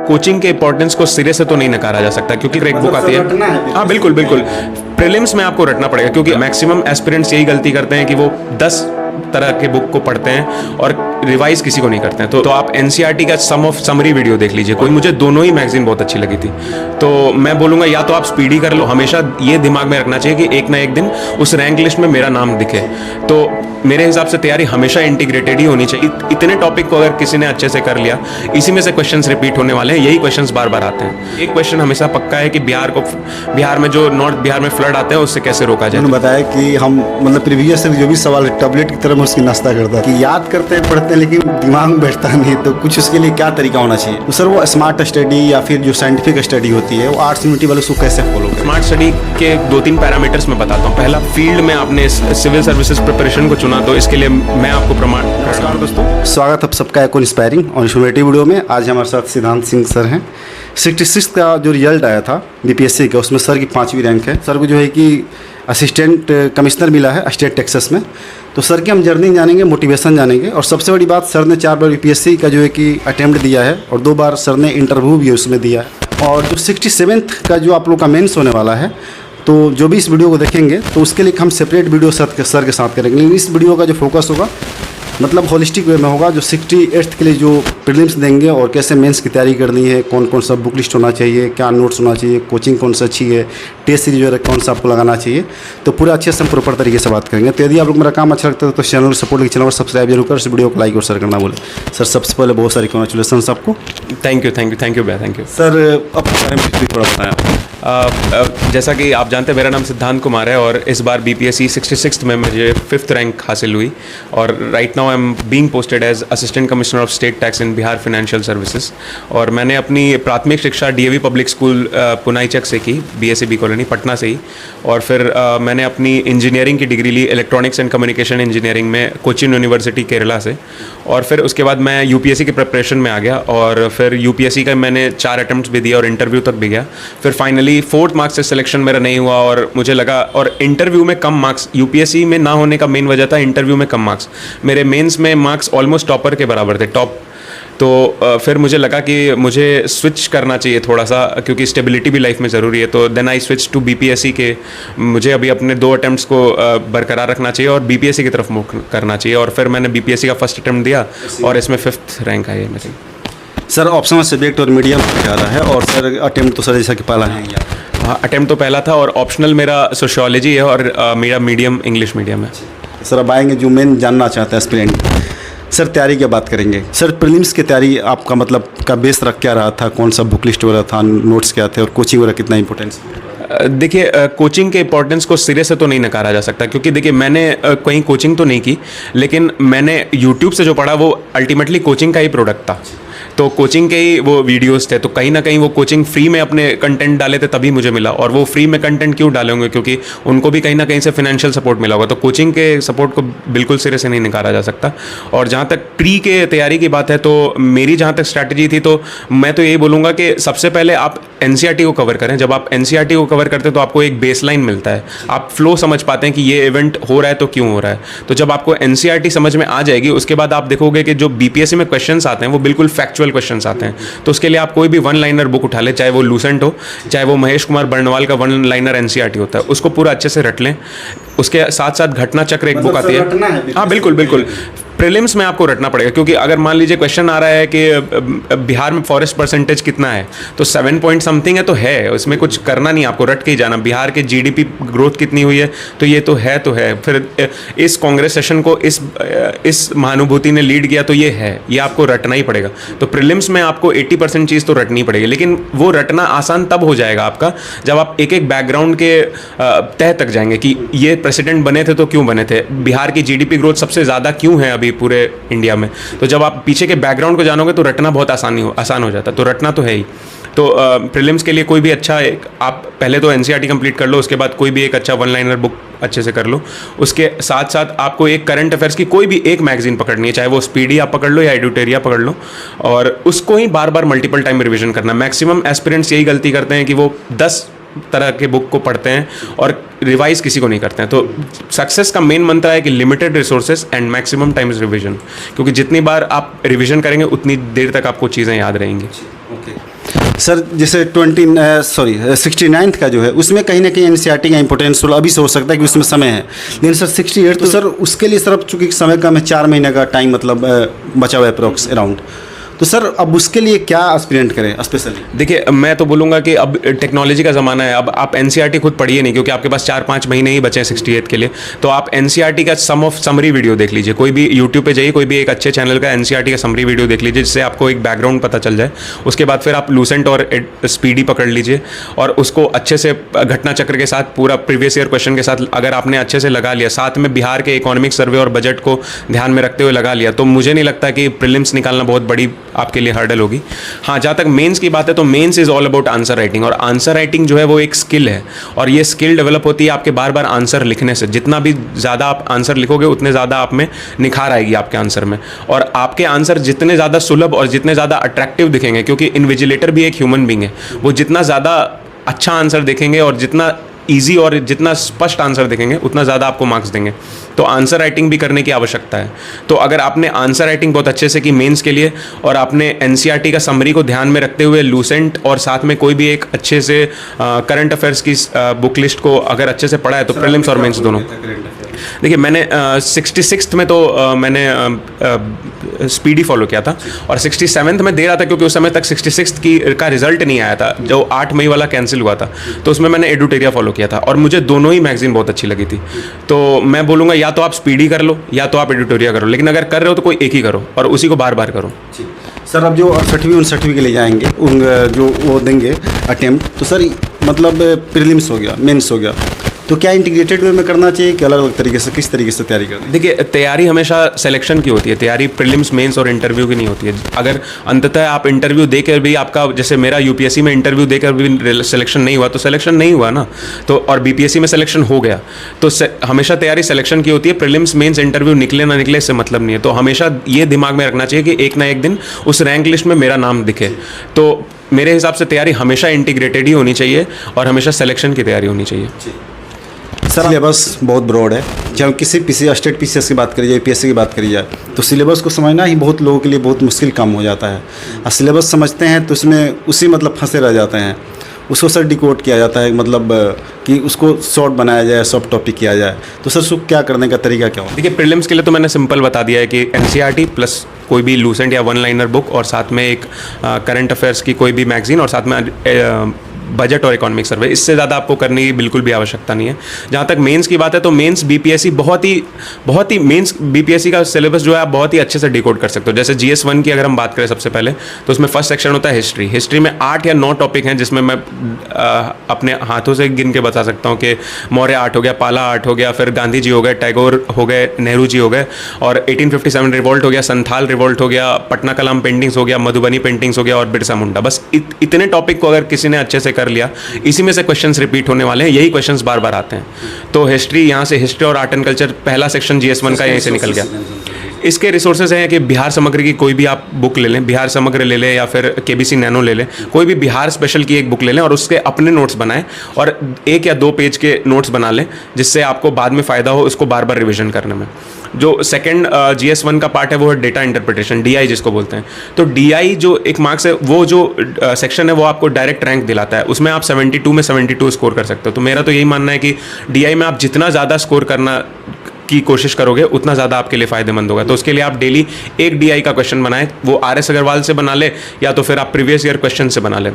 Coaching के importance को सिरे से तो नहीं नकारा जा सकता, क्योंकि एक बुक आती है। हाँ बिल्कुल बिल्कुल, प्रीलिम्स में आपको रटना पड़ेगा, क्योंकि मैक्सिमम एस्पिरेंट्स यही गलती करते हैं कि वो 10 तरह के बुक को पढ़ते हैं और रिवाइज किसी को नहीं करते हैं। तो आप एनसीईआरटी का समरी वीडियो देख लीजिए कोई, मुझे दोनों ही मैगजीन बहुत अच्छी लगी थी। तो मैं बोलूँगा या तो आप स्पीडी कर लो, हमेशा ये दिमाग में रखना चाहिए कि एक ना एक दिन उस रैंक लिस्ट में मेरा नाम दिखे। तो मेरे हिसाब से तैयारी हमेशा इंटीग्रेटेड ही होनी चाहिए। इतने टॉपिक को अगर किसी ने अच्छे से कर लिया, इसी में से क्वेश्चंस रिपीट होने वाले हैं, यही क्वेश्चंस बार बार आते हैं। एक क्वेश्चन हमेशा पक्का है कि बिहार में जो नॉर्थ बिहार में फ्लड आते हैं उससे कैसे रोका जाए। उन्होंने बताया कि हम मतलब प्रीवियस जो भी सवाल है टैबलेट की तरह में उसकी नाश्ता करता है कि याद करते हैं पढ़ते हैं लेकिन दिमाग में बैठता नहीं, तो कुछ उसके लिए क्या तरीका होना चाहिए? तो सर वो स्मार्ट स्टडी या फिर जो साइंटिफिक स्टडी होती है वो आर्ट्स यूनिटी वाले उसको कैसे फॉलो करें? स्मार्ट स्टडी के 2-3 पैरामीटर्स मैं बताता हूँ। पहला, फील्ड में आपने सिविल सर्विसेज प्रिपरेशन को चुना, तो इसके लिए मैं आपको प्रमाण। नमस्कार दोस्तों, स्वागत है सबका एक इंस्पायरिंग और इन्फॉर्मेटिव वीडियो में। आज हमारे साथ सिद्धांत सिंह सर हैं। 66 का जो रिजल्ट आया था बीपीएससी का, उसमें सर की 5वीं रैंक है। सर को जो है कि असिस्टेंट कमिश्नर मिला है स्टेट टेक्सास में। तो सर की हम जर्नी जानेंगे, मोटिवेशन जानेंगे, और सबसे बड़ी बात, सर ने 4 बार बीपीएससी का जो है कि अटेम्प्ट दिया है और 2 बार सर ने इंटरव्यू भी उसमें दिया है। और जो 67th का जो आप लोग का मेंस होने वाला है, तो जो भी इस वीडियो को देखेंगे तो उसके लिए हम सेपरेट वीडियो सर के साथ करेंगे। लेकिन इस वीडियो का जो फोकस होगा मतलब होलिस्टिक वे में होगा। जो 68th के लिए जो प्रीलिम्स देंगे और कैसे मेंस की तैयारी करनी है, कौन कौन सा बुक लिस्ट होना चाहिए, क्या नोट्स होना चाहिए, कोचिंग कौन सा अच्छी है, टेस्ट सीरीज वगैरह कौन सा आपको लगाना चाहिए, तो पूरा अच्छे से हम प्रॉपर तरीके से बात करेंगे। तो यदि आप लोग मेरा काम अच्छा लगता है तो चैनल सपोर्ट चैनल और सब्सक्राइब जरूर कर, इस वीडियो को लाइक और शेयर करना बोले। सर सबसे पहले बहुत सारी कॉन्ग्रेचुलेसन आपको। थैंक यू भैया, थैंक यू सर। अपने बारे में भी थोड़ा बताएं। जैसा कि आप जानते हैं, मेरा नाम सिद्धांत कुमार है और इस बार बीपीएससी 66 में मुझे 5th रैंक हासिल हुई और right now I am being posted as assistant commissioner of state tax in Bihar financial services. और मैंने अपनी प्राथमिक शिक्षा डीएवी पब्लिक स्कूल पुनाईचक से की, बीएससी कॉलोनी पटना से ही। और फिर मैंने अपनी इंजीनियरिंग की डिग्री ली इलेक्ट्रॉनिक्स एंड कम्युनिकेशन इंजीनियरिंग में कोचिन यूनिवर्सिटी केरला से। और फिर उसके बाद मैं यूपीएससी की प्रिपरेशन में आ गया और फिर यूपीएससी का मैंने 4 अटेम्प्ट्स भी दिए और इंटरव्यू तक भी गया। फिर फाइनली 4th मार्क्स से सिलेक्शन मेरा नहीं हुआ और मुझे लगा, और इंटरव्यू में कम मार्क्स, यूपीएससी में ना होने का मेन वजह था इंटरव्यू में कम मार्क्स। मेरे मेंस में मार्क्स ऑलमोस्ट टॉपर के बराबर थे, टॉप। तो फिर मुझे लगा कि मुझे स्विच करना चाहिए थोड़ा सा, क्योंकि स्टेबिलिटी भी लाइफ में ज़रूरी है। तो then I switch to BPSC के। मुझे अभी अपने 2 अटेम्प्ट्स को बरकरार रखना चाहिए और बीपीएससी की तरफ मूव करना चाहिए। और फिर मैंने बीपीएससी का फर्स्ट अटेम्प्ट दिया और इसमें 5th रैंक आई है मेरी। सर ऑप्शनल सब्जेक्ट और मीडियम ज़्यादा है, और सर अटेम्प्ट तो सर जैसा कि पहला है। हाँ, अटेम्प्ट तो पहला था और ऑप्शनल मेरा सोशियोलॉजी है और मेरा मीडियम इंग्लिश मीडियम है। सर अब आएंगे जो मेन जानना चाहता है एस्पिरेंट। सर तैयारी की बात करेंगे। सर प्रीलिम्स की तैयारी आपका मतलब का बेस रख क्या रहा था, कौन सा बुक लिस्ट वगैरह था, नोट्स क्या थे और कोचिंग वगैरह कितना इंपॉर्टेंस? देखिए, कोचिंग के इंपॉर्टेंस को सिरे से तो नहीं नकारा जा सकता, क्योंकि देखिए मैंने कहीं कोचिंग तो नहीं की, लेकिन मैंने यूट्यूब से जो पढ़ा वो अल्टीमेटली कोचिंग का ही प्रोडक्ट था। तो कोचिंग के ही वो वीडियोस थे, तो कहीं ना कहीं वो कोचिंग फ्री में अपने कंटेंट डाले थे तभी मुझे मिला। और वो फ्री में कंटेंट क्यों डाले होंगे, क्योंकि उनको भी कहीं ना कहीं से फाइनेंशियल सपोर्ट मिला होगा। तो कोचिंग के सपोर्ट को बिल्कुल सिरे से नहीं निकाला जा सकता। और जहाँ तक प्री के तैयारी की बात है, तो मेरी जहाँ तक स्ट्रैटेजी थी, तो मैं तो यही बोलूँगा कि सबसे पहले आप एनसीईआरटी को कवर करें। जब आप एनसीईआरटी को कवर करते हैं तो आपको एक बेसलाइन मिलता है, आप फ्लो समझ पाते हैं कि ये इवेंट हो रहा है तो क्यों हो रहा है। तो जब आपको एनसीईआरटी समझ में आ जाएगी, उसके बाद आप देखोगे कि जो बीपीएससी में क्वेश्चंस आते हैं वो बिल्कुल फैक्चुअल क्वेश्चंस आते हैं। तो उसके लिए आप कोई भी 1 लाइनर बुक उठा लें, चाहे वो लूसेंट हो, चाहे वो महेश कुमार बर्णवाल का 1 लाइनर एनसीईआरटी होता है, उसको पूरा अच्छे से रट लें। उसके साथ साथ घटना चक्र एक बुक आती है। हाँ बिल्कुल बिल्कुल, प्रीलिम्स में आपको रटना पड़ेगा, क्योंकि अगर मान लीजिए क्वेश्चन आ रहा है कि बिहार में फॉरेस्ट परसेंटेज कितना है, तो 7 पॉइंट समथिंग है, तो है, उसमें कुछ करना नहीं, आपको रट के ही जाना। बिहार के जीडीपी ग्रोथ कितनी हुई है, तो ये तो है, तो है। फिर इस कांग्रेस सेशन को इस महानुभूति ने लीड किया, तो ये है, ये आपको रटना ही पड़ेगा। तो प्रीलिम्स में आपको 80% चीज़ तो रटनी पड़ेगी, लेकिन वो रटना आसान तब हो जाएगा आपका जब आप एक एक बैकग्राउंड के तह तक जाएंगे कि ये प्रेसिडेंट बने थे तो क्यों बने थे, बिहार की जीडीपी ग्रोथ सबसे ज़्यादा क्यों है अभी पूरे इंडिया में। तो जब आप पीछे के बैकग्राउंड को जानोगे तो रटना बहुत आसान हो जाता है। तो रटना तो है ही। तो प्रीलिम्स के लिए कोई भी अच्छा आप पहले तो एनसीईआरटी कंप्लीट कर लो, उसके बाद कोई भी एक अच्छा 1 लाइनर बुक अच्छे से कर लो। उसके साथ साथ आपको एक करंट अफेयर्स की कोई भी एक मैगजीन पकड़नी है, चाहे वो स्पीडी आप पकड़ लो या एडिटोरिया पकड़ लो, और उसको ही बार बार मल्टीपल टाइम रिविजन करना। मैक्सिमम एस्पिरेंट्स यही गलती करते हैं कि वो 10 तरह के बुक को पढ़ते हैं और रिवाइज किसी को नहीं करते हैं। तो सक्सेस का मेन मंत्र है कि limited resources and maximum times revision, क्योंकि जितनी बार आप रिवीजन करेंगे उतनी देर तक आपको चीज़ें याद रहेंगी। ओके सर जैसे 69th का जो है उसमें कहीं ना कहीं एनसीईआरटी का इंपॉर्टेंस अभी से हो सकता है कि उसमें समय है, लेकिन सर 68 तो सर उसके लिए सर अब चूँकि समय कम है, 4 महीने का टाइम मतलब बचा हुआ है अप्रॉक्स अराउंड, तो सर अब उसके लिए क्या एस्पिरेंट करें स्पेशली? देखिए, मैं तो बोलूँगा कि अब टेक्नोलॉजी का ज़माना है, अब आप एनसीईआरटी खुद पढ़िए नहीं, क्योंकि आपके पास 4-5 महीने ही बचे हैं 68 के लिए। तो आप एनसीईआरटी का समरी वीडियो देख लीजिए, कोई भी यूट्यूब पे जाइए, कोई भी एक अच्छे चैनल का एनसीईआरटी का समरी वीडियो देख लीजिए, जिससे आपको एक बैकग्राउंड पता चल जाए। उसके बाद फिर आप लूसेंट और स्पीडी पकड़ लीजिए और उसको अच्छे से घटना चक्र के साथ पूरा प्रीवियस ईयर क्वेश्चन के साथ अगर आपने अच्छे से लगा लिया, साथ में बिहार के इकोनॉमिक सर्वे और बजट को ध्यान में रखते हुए लगा लिया, तो मुझे नहीं लगता कि प्रीलिम्स निकालना बहुत बड़ी आपके लिए हर्डल होगी। हाँ, जहाँ तक मेंस की बात है तो mains is all about answer writing, और आंसर राइटिंग जो है वो एक स्किल है, और ये स्किल डेवलप होती है आपके बार बार आंसर लिखने से। जितना भी ज़्यादा आप आंसर लिखोगे उतने ज़्यादा आप में निखार आएगी आपके आंसर में, और आपके आंसर जितने ज़्यादा सुलभ और जितने ज़्यादा अट्रैक्टिव दिखेंगे, क्योंकि इन्विजिलेटर भी एक ह्यूमन बीइंग है, वो जितना ज़्यादा अच्छा आंसर देखेंगे और जितना ईजी और जितना स्पष्ट आंसर देखेंगे उतना ज़्यादा आपको मार्क्स देंगे। तो आंसर राइटिंग भी करने की आवश्यकता है। तो अगर आपने आंसर राइटिंग बहुत अच्छे से की मेंस के लिए, और आपने एनसीईआरटी का समरी को ध्यान में रखते हुए लूसेंट और साथ में कोई भी एक अच्छे से करंट अफेयर्स की बुक लिस्ट को अगर अच्छे से पढ़ा है, तो प्रीलिम्स और मेंस दोनों। देखिए, मैंने 66th में तो मैंने स्पीडी फॉलो किया था, और 67th में दे रहा था क्योंकि उस समय तक 66th का रिजल्ट नहीं आया था, जो 8 मई वाला कैंसिल हुआ था। तो उसमें मैंने एडुटेरिया फॉलो किया था, और मुझे दोनों ही मैगजीन बहुत अच्छी लगी थी। तो मैं बोलूँगा या तो आप स्पीडी कर लो या तो आप एडुटोरिया करो, लेकिन अगर कर रहे हो तो कोई एक ही करो और उसी को बार बार करो। सर अब जो 68वीं के लिए जाएंगे उन जो वो देंगे अटेम्प्ट, तो सर मतलब प्रीलिम्स हो गया, मेंस हो गया, तो क्या इंटीग्रेटेड वे में करना चाहिए कि अलग अलग तरीके से, किस तरीके से तैयारी करनी है? देखिए, तैयारी हमेशा सिलेक्शन की होती है, तैयारी प्रीलिम्स मेंस और इंटरव्यू की नहीं होती है। अगर अंततः आप इंटरव्यू देकर भी आपका, जैसे मेरा यूपीएससी में इंटरव्यू देकर भी सिलेक्शन नहीं हुआ तो सिलेक्शन नहीं हुआ ना, तो और बीपीएससी में सिलेक्शन हो गया, तो हमेशा तैयारी सिलेक्शन की होती है। प्रीलिम्स मेंस इंटरव्यू निकले ना निकले इससे मतलब नहीं है। तो हमेशा ये दिमाग में रखना चाहिए कि एक ना एक दिन उस रैंक लिस्ट में मेरा नाम दिखे। तो मेरे हिसाब से तैयारी हमेशा इंटीग्रेटेड ही होनी चाहिए और हमेशा सिलेक्शन की तैयारी होनी चाहिए। सर सिलेबस बहुत ब्रॉड है, चाहे हम किसी स्टेट पीसीएस की बात करी जाए, यूपीएससी की बात करी जाए, तो सिलेबस को समझना ही बहुत लोगों के लिए बहुत मुश्किल काम हो जाता है। और सिलेबस समझते हैं तो उसमें उसी मतलब फंसे रह जाते हैं। उसको सर डिकोड किया जाता है, मतलब कि उसको शॉर्ट बनाया जाए, सॉफ्ट टॉपिक किया जाए, तो सर उसको क्या करने का तरीका क्या हो? देखिए, प्रीलिम्स के लिए तो मैंने सिंपल बता दिया है कि एनसीईआरटी प्लस कोई भी लूसेंट या वन लाइनर बुक, और साथ में एक करंट अफेयर्स की कोई भी मैगजीन, और साथ में बजट और इकोनॉमिक सर्वे। इससे ज़्यादा आपको करने की बिल्कुल भी आवश्यकता नहीं है। जहाँ तक मेंस की बात है तो मेंस बीपीएससी बहुत ही मेंस बीपीएससी का सिलेबस जो है आप बहुत ही अच्छे से डिकोड कर सकते हो। जैसे GS1 की अगर हम बात करें सबसे पहले, तो उसमें फर्स्ट सेक्शन होता है हिस्ट्री। हिस्ट्री में 8 या 9 टॉपिक हैं, जिसमें मैं अपने हाथों से गिन के बता सकता हूँ कि मौर्य आर्ट हो गया, पाला आर्ट हो गया, फिर गांधी जी हो गए, टैगोर हो गए, नेहरू जी हो गए, और 1857 रिवोल्ट हो गया, संथाल रिवोल्ट हो गया, पटना कलाम पेंटिंग्स हो गया, मधुबनी पेंटिंग्स हो गया, और बिरसा मुंडा। बस इतने टॉपिक को अगर किसी ने अच्छे से कर लिया, इसी में से क्वेश्चंस रिपीट होने वाले हैं, यही क्वेश्चंस बार बार आते हैं। तो हिस्ट्री, यहाँ से हिस्ट्री और आर्ट एंड कल्चर पहला सेक्शन GS1 का यहीं से निकल गया। इसके रिसोर्सेज हैं कि बिहार समग्र की कोई भी आप बुक ले लें, बिहार समग्र ले लें या फिर KBC नैनो ले लें, कोई भी बिहार स्पेशल की एक बुक ले लें और उसके अपने नोट्स बनाएं, और 1 या 2 पेज के नोट्स बना लें, जिससे आपको बाद में फ़ायदा हो उसको बार बार रिविजन करने में। जो सेकंड GS1 का पार्ट है वो है डेटा इंटरप्रिटेशन, DI जिसको बोलते हैं। तो DI जो एक मार्क्स है, वो जो सेक्शन है वो आपको डायरेक्ट रैंक दिलाता है, उसमें आप 72 में 72 स्कोर कर सकते हो। तो मेरा तो यही मानना है कि DI में आप जितना ज़्यादा स्कोर करना की कोशिश करोगे उतना ज़्यादा आपके लिए फ़ायदेमंद होगा। तो उसके लिए आप डेली एक DI का क्वेश्चन बनाएं, वो RS अग्रवाल से बना ले या तो फिर आप प्रीवियस ईयर क्वेश्चन से बना लें।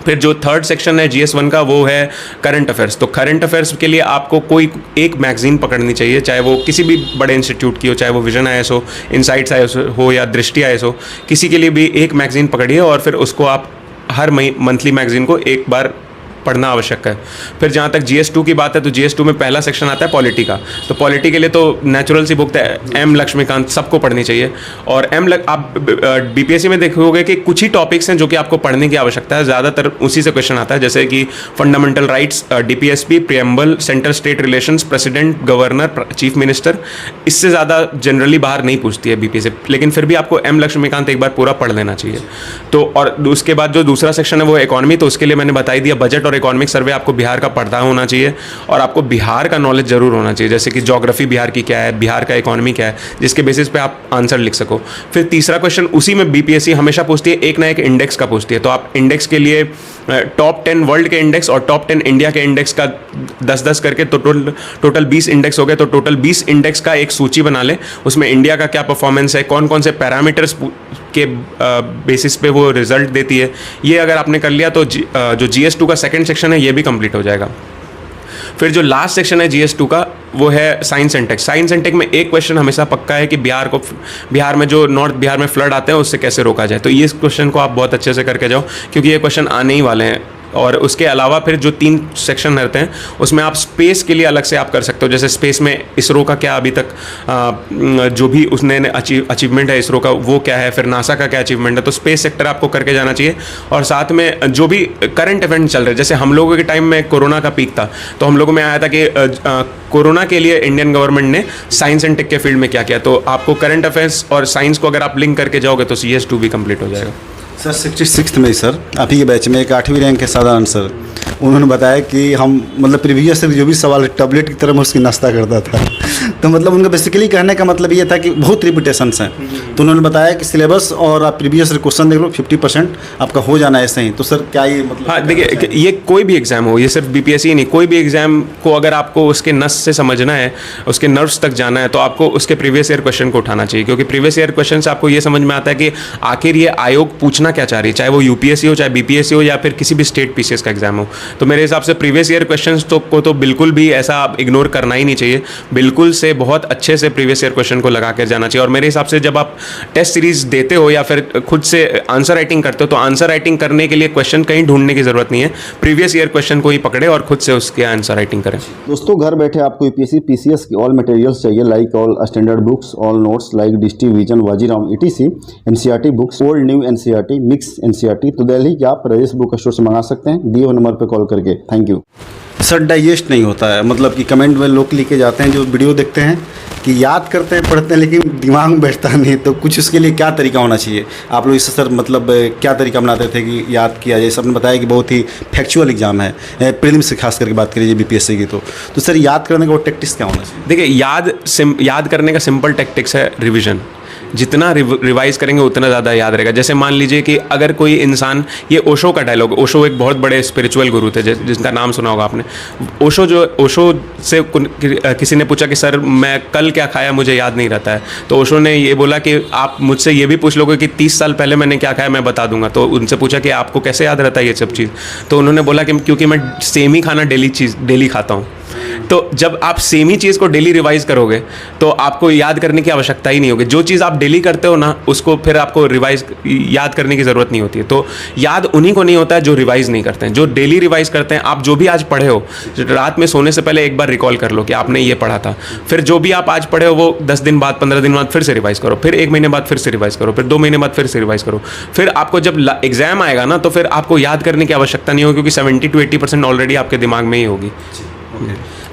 फिर जो थर्ड सेक्शन है GS1 का, वो है करंट अफेयर्स। तो करंट अफेयर्स के लिए आपको कोई एक मैगजीन पकड़नी चाहिए, चाहे वो किसी भी बड़े इंस्टीट्यूट की हो, चाहे वो विजन IAS हो, इनसाइट्स IAS हो या दृष्टि IAS हो, किसी के लिए भी एक मैगजीन पकड़िए और फिर उसको आप हर मंथली मैगजीन को एक बार पढ़ना आवश्यक है। फिर जहाँ तक GS2 की बात है तो GS2 में पहला सेक्शन आता है पॉलिटी का। तो पॉलिटी के लिए तो नेचुरल सी बुक है M लक्ष्मीकांत, सबको पढ़नी चाहिए। और आप BPSC में देखोगे कि कुछ ही टॉपिक्स हैं जो कि आपको पढ़ने की आवश्यकता है, ज़्यादातर उसी से क्वेश्चन आता है, जैसे कि fundamental rights, DPSP, preamble, centre state relations, president, governor, chief minister. इससे ज़्यादा जनरली बाहर नहीं पूछती है BPSC, लेकिन फिर भी आपको M लक्ष्मीकांत एक बार पूरा पढ़ लेना चाहिए। तो और उसके बाद जो दूसरा सेक्शन है वो इकोनॉमी, तो उसके लिए मैंने बता ही दिया, बजट और और इकोनॉमिक सर्वे आपको बिहार का पढ़ता होना चाहिए और आपको बिहार का नॉलेज ज़रूर होना चाहिए, जैसे कि ज्योग्राफी बिहार की क्या है, बिहार का इकोनॉमी क्या है, जिसके बेसिस पे आप आंसर लिख सको। फिर तीसरा क्वेश्चन उसी में बीपीएससी हमेशा पूछती है, एक ना एक इंडेक्स का पूछती है, तो आप इंडेक्स के लिए टॉप 10 वर्ल्ड के इंडेक्स और टॉप 10 इंडिया के इंडेक्स का 10-10 करके तो टोटल 20 इंडेक्स हो गए। तो टोटल 20 इंडेक्स का एक सूची बना ले, उसमें इंडिया का क्या परफॉर्मेंस है, कौन कौन से पैरामीटर्स के बेसिस पे वो रिजल्ट देती है। ये अगर आपने कर लिया तो जो GS2 का सेकंड सेक्शन है ये भी कंप्लीट हो जाएगा। फिर जो लास्ट सेक्शन है GS2 का वो है science and tech. Science and tech में एक क्वेश्चन हमेशा पक्का है कि बिहार में जो नॉर्थ बिहार में फ्लड आते हैं उससे कैसे रोका जाए। तो ये क्वेश्चन को आप बहुत अच्छे से करके जाओ, क्योंकि ये क्वेश्चन आने ही वाले हैं। और उसके अलावा फिर जो 3 सेक्शन रहते हैं उसमें आप स्पेस के लिए अलग से आप कर सकते हो, जैसे स्पेस में इसरो का क्या अभी तक जो भी उसने अचीवमेंट है इसरो का वो क्या है, फिर नासा का क्या अचीवमेंट है। तो स्पेस सेक्टर आपको करके जाना चाहिए। और साथ में जो भी करंट इवेंट चल रहे हैं, जैसे हम लोगों के टाइम में कोरोना का पीक था, तो हम लोगों में आया था कि कोरोना के लिए इंडियन गवर्नमेंट ने साइंस एंड टेक के फील्ड में क्या किया। तो आपको करंट अफेयर्स और साइंस को अगर आप लिंक करके जाओगे तो CS2 भी कंप्लीट हो जाएगा। सर 66 में सर आप ही के बैच में एक 8वीं रैंक के साधारण सर, उन्होंने बताया कि हम मतलब प्रीवियस से जो भी सवाल टैबलेट की तरह मैं उसकी नाश्ता करता था। तो मतलब उनका बेसिकली कहने का मतलब ये था कि बहुत रिपीटेशंस हैं। तो उन्होंने बताया कि सिलेबस और आप प्रीवियस क्वेश्चन देख लो 50% आपका हो जाना है ऐसे ही। तो सर क्या ये मतलब? हाँ देखिए, ये कोई भी एग्जाम हो, ये सिर्फ बीपीएससी नहीं, कोई भी एग्जाम को अगर आपको उसके नस से समझना है, उसके नर्व्स तक जाना है, तो आपको उसके प्रीवियस ईयर क्वेश्चन को उठाना चाहिए। क्योंकि प्रीवियस ईयर क्वेश्चन से आपको ये समझ में आता है कि आखिर ये आयोग पूछना क्या चाह रही है, चाहे वो यूपीएससी हो, चाहे बीपीएससी हो, या फिर किसी भी स्टेट पीसीएस का एग्जाम हो। तो मेरे हिसाब से प्रीवियस ईयर क्वेश्चन को तो बिल्कुल भी ऐसा इग्नोर करना ही नहीं चाहिए। बिल्कुल से बहुत अच्छे से प्रीवियस ईयर क्वेश्चन को लगा कर जाना चाहिए। और मेरे हिसाब से जब आप टेस्ट सीरीज देते हो या फिर खुद से आंसर राइटिंग करते हो, तो आंसर राइटिंग करने के लिए क्वेश्चन कहीं ढूंढने की जरूरत नहीं है, प्रीवियस ईयर क्वेश्चन को ही पकड़े और खुद से उसके आंसर राइटिंग करें। दोस्तों घर बैठे आपको यूपीएससी पीसीएस की ऑल मटेरियल्स चाहिए, like all standard books, all notes like Drishti Vision, Vajiram ETC, NCERT books, old new NCERT, mix NCERT, तो दिल्ली के आप राजेश बुक स्टोर से मंगा सकते हैं, दिए हुए नंबर पर कॉल करके। Thank you. सर डाइजेस्ट नहीं होता है, मतलब कि कमेंट में लोग लिखे जाते हैं जो वीडियो देखते हैं कि याद करते हैं पढ़ते हैं लेकिन दिमाग में बैठता नहीं, तो कुछ उसके लिए क्या तरीका होना चाहिए? आप लोग इससे सर मतलब क्या तरीका बनाते थे कि याद किया जाए? सबने बताया कि बहुत ही फैक्चुअल एग्जाम है, प्रीलिम्स से खास करके बात करिए बीपीएससी की, तो सर याद करने का वो टैक्टिक्स क्या होना चाहिए? देखिए, याद करने का सिंपल टैक्टिक्स है रिविजन। जितना रिवाइज करेंगे उतना ज़्यादा याद रहेगा। जैसे मान लीजिए कि अगर कोई इंसान, ये ओशो का डायलॉग, ओशो एक बहुत बड़े स्पिरिचुअल गुरु थे जिनका नाम सुना होगा आपने। ओशो से किसी ने पूछा कि सर मैं कल क्या खाया मुझे याद नहीं रहता है, तो ओशो ने ये बोला कि आप मुझसे ये भी पूछ लोगे कि 30 साल पहले मैंने क्या खाया मैं बता दूंगा। तो उनसे पूछा कि आपको कैसे याद रहता है ये सब चीज़, तो उन्होंने बोला कि क्योंकि मैं सेम ही खाना डेली खाता हूँ। तो जब आप सेम ही चीज़ को डेली रिवाइज करोगे तो आपको याद करने की आवश्यकता ही नहीं होगी। जो चीज़ आप डेली करते हो ना उसको फिर आपको याद करने की ज़रूरत नहीं होती है। तो याद उन्हीं को नहीं होता है जो रिवाइज नहीं करते हैं। जो डेली रिवाइज करते हैं, आप जो भी आज पढ़े हो रात में सोने से पहले एक बार रिकॉल कर लो कि आपने ये पढ़ा था। फिर जो भी आप आज पढ़े हो वो 10 दिन बाद, 15 दिन बाद फिर से रिवाइज करो, फिर 1 महीने बाद फिर से रिवाइज करो, फिर 2 महीने बाद फिर से रिवाइज करो। फिर आपको जब एग्जाम आएगा ना तो फिर आपको याद करने की आवश्यकता नहीं होगी, क्योंकि 70 to 80% ऑलरेडी आपके दिमाग में ही होगी।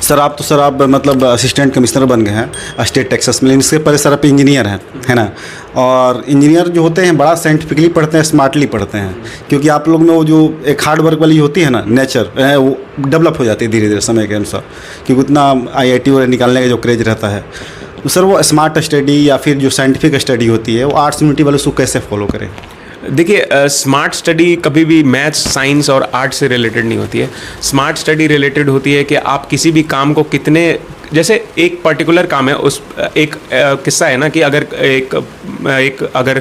सर आप मतलब असिस्टेंट कमिश्नर बन गए हैं स्टेट टेक्सास में, इसके पहले सर आप इंजीनियर हैं, है ना? और इंजीनियर जो होते हैं बड़ा साइंटिफिकली पढ़ते हैं, स्मार्टली पढ़ते हैं, क्योंकि आप लोग में वो जो एक हार्ड वर्क वाली होती है ना नेचर, वो डेवलप हो जाती है धीरे धीरे समय के अनुसार, क्योंकि उतना IIT और निकालने का जो क्रेज रहता है। तो सर वो स्मार्ट स्टडी या फिर जो साइंटिफिक स्टडी होती है वो आर्ट्स यूनिटी वाले उसको कैसे फॉलो करें? देखिए, स्मार्ट स्टडी कभी भी मैथ्स, साइंस और आर्ट से रिलेटेड नहीं होती है। स्मार्ट स्टडी रिलेटेड होती है कि आप किसी भी काम को कितने, जैसे एक पर्टिकुलर काम है, उस एक किस्सा है ना कि अगर अगर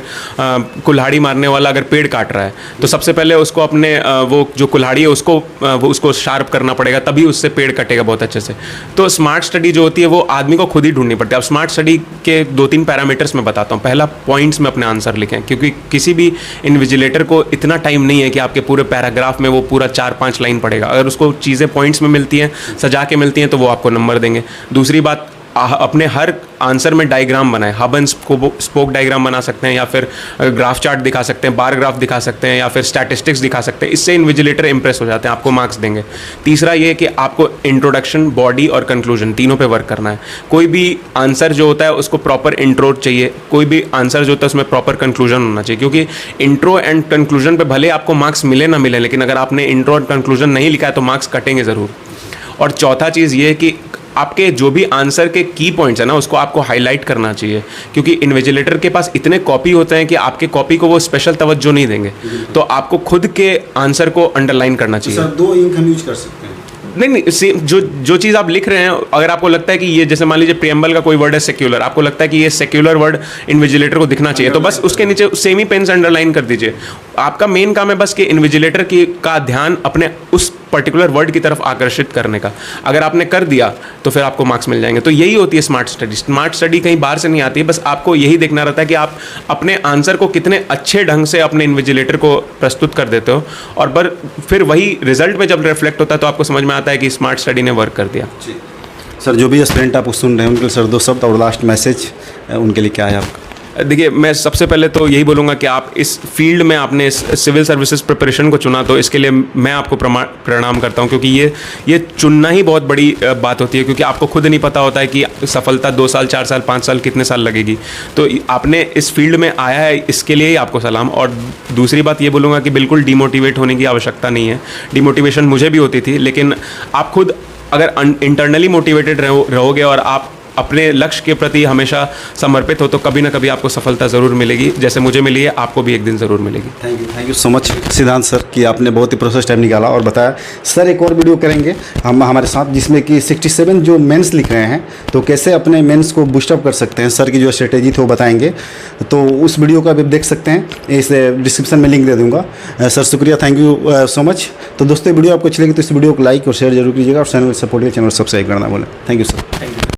कुल्हाड़ी मारने वाला अगर पेड़ काट रहा है तो सबसे पहले उसको अपने वो जो कुल्हाड़ी है उसको शार्प करना पड़ेगा, तभी उससे पेड़ कटेगा बहुत अच्छे से। तो स्मार्ट स्टडी जो होती है वो आदमी को खुद ही ढूंढनी पड़ती है। अब स्मार्ट स्टडी के 2-3 पैरामीटर्स मैं बताता हूँ। पहला, पॉइंट्स में अपने आंसर लिखें, क्योंकि किसी भी इन्विजिलेटर को इतना टाइम नहीं है कि आपके पूरे पैराग्राफ में वो पूरा 4-5 लाइन पढ़ेगा। अगर उसको चीज़ें पॉइंट्स में मिलती हैं, सजा के मिलती हैं, तो वो आपको नंबर देंगे। दूसरी बात, अपने हर आंसर में डायग्राम बनाएं, हब एंड स्पोक डायग्राम बना सकते हैं, या फिर ग्राफ चार्ट दिखा सकते हैं, बार ग्राफ दिखा सकते हैं, या फिर स्टैटिस्टिक्स दिखा सकते हैं। इससे इन्विजिलेटर इंप्रेस हो जाते हैं, आपको मार्क्स देंगे। तीसरा ये कि आपको इंट्रोडक्शन, बॉडी और कंक्लूजन तीनों पे वर्क करना है। कोई भी आंसर जो होता है उसको प्रॉपर इंट्रो चाहिए, कोई भी आंसर जो होता है उसमें प्रॉपर कंक्लूजन होना चाहिए, क्योंकि इंट्रो एंड कंक्लूजन पे भले आपको मार्क्स मिले ना मिले, लेकिन अगर आपने इंट्रो और कंक्लूजन नहीं लिखा है तो मार्क्स कटेंगे ज़रूर। और चौथा चीज़ ये है कि आपके जो भी आंसर के की पॉइंट्स है ना उसको आपको हाईलाइट करना चाहिए, क्योंकि इन्विजिलेटर के पास इतने कॉपी होते हैं कि आपके कॉपी को वो स्पेशल तवज्जो नहीं देंगे, तो आपको खुद के आंसर को अंडरलाइन करना चाहिए। सर 2 इंक हम यूज कर सकते हैं? नहीं, सेम जो चीज़ आप लिख रहे हैं, अगर आपको लगता है कि ये, जैसे मान लीजिए प्रियम्बल का कोई वर्ड है सेक्युलर, आपको लगता है कि ये सेक्युलर वर्ड इन्विजिलेटर को दिखना चाहिए, तो बस उसके नीचे सेम ही पेन से अंडरलाइन कर दीजिए। आपका मेन काम है बस कि इन्विजिलेटर का ध्यान अपने उस पर्टिकुलर वर्ड की तरफ आकर्षित करने का। अगर आपने कर दिया तो फिर आपको मार्क्स मिल जाएंगे। तो यही होती है स्मार्ट स्टडी। स्मार्ट स्टडी कहीं बाहर से नहीं आती है, बस आपको यही देखना रहता है कि आप अपने आंसर को कितने अच्छे ढंग से अपने इन्विजिलेटर को प्रस्तुत कर देते हो, और फिर वही रिजल्ट में जब रिफ्लेक्ट होता है तो आपको समझ में आता है कि स्मार्ट स्टडी ने वर्क कर दिया। सर जो भी एस्पिरेंट आप सुन रहे हैं उनके लिए सर 2 शब्द और लास्ट मैसेज उनके लिए क्या है आपका? देखिए, मैं सबसे पहले तो यही बोलूँगा कि आप इस फील्ड में आपने इस सिविल सर्विसेज प्रिपरेशन को चुना, तो इसके लिए मैं आपको प्रणाम करता हूँ, क्योंकि ये चुनना ही बहुत बड़ी बात होती है, क्योंकि आपको खुद नहीं पता होता है कि सफलता 2 साल, 4 साल, 5 साल, कितने साल लगेगी। तो आपने इस फील्ड में आया है, इसके लिए ही आपको सलाम। और दूसरी बात ये बोलूँगा कि बिल्कुल डिमोटिवेट होने की आवश्यकता नहीं है। डिमोटिवेशन मुझे भी होती थी, लेकिन आप खुद अगर इंटरनली मोटिवेटेड रहोगे और आप अपने लक्ष्य के प्रति हमेशा समर्पित हो, तो कभी ना कभी आपको सफलता ज़रूर मिलेगी। जैसे मुझे मिली है, आपको भी एक दिन ज़रूर मिलेगी। थैंक यू सो मच सिद्धांत सर कि आपने बहुत ही प्रोसेस टाइम निकाला और बताया। सर एक और वीडियो करेंगे हम हमारे साथ, जिसमें कि 67 जो मेंस लिख रहे हैं तो कैसे अपने मेंस को बूस्टअप कर सकते हैं, सर की जो स्ट्रेटेजी थी वो बताएंगे। तो उस वीडियो को आप देख सकते हैं, इस डिस्क्रिप्शन में लिंक दे दूँगा। सर शुक्रिया, थैंक यू सो मच। तो दोस्तों वीडियो आपको अच्छी लगी तो इस वीडियो को लाइक और शेयर जरूर कीजिएगा, और चैनल सपोर्ट चैनल सब्सक्राइब करना बोलें। Thank you sir.